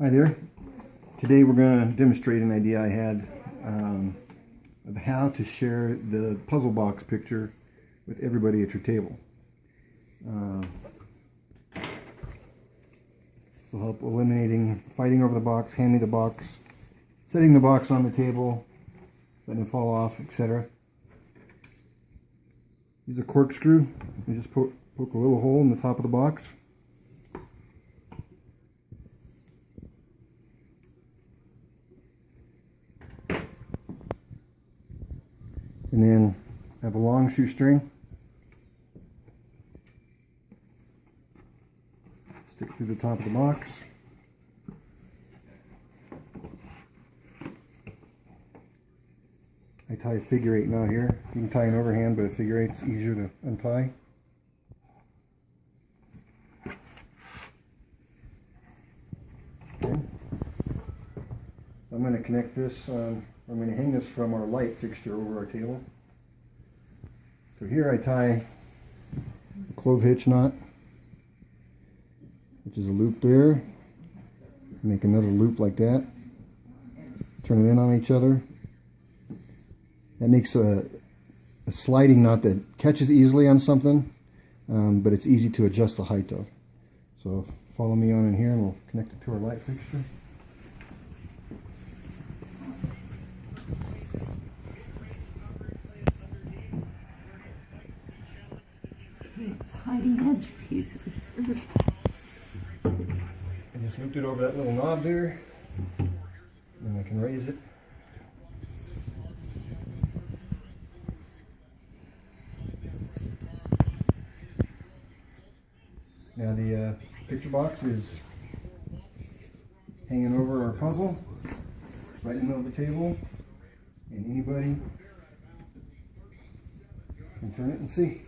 Hi there. Today we're going to demonstrate an idea I had of how to share the puzzle box picture with everybody at your table. This will help eliminating fighting over the box, hand me the box, setting the box on the table, letting it fall off, etc. Use a corkscrew. You just poke a little hole in the top of the box. And then have a long shoestring. Stick through the top of the box. I tie a figure 8 now here. You can tie an overhand, but a figure 8's easier to untie. Okay. So I'm going to connect this. I'm going to hang this from our light fixture over our table. So here I tie a clove hitch knot, which is a loop there. Make another loop like that. Turn it in on each other. That makes a sliding knot that catches easily on something, but it's easy to adjust the height of. So follow me on in here and we'll connect it to our light fixture. Hiding edge pieces. I just looped it over that little knob there, and I can raise it. Now the picture box is hanging over our puzzle, right in the middle of the table, and anybody can turn it and see.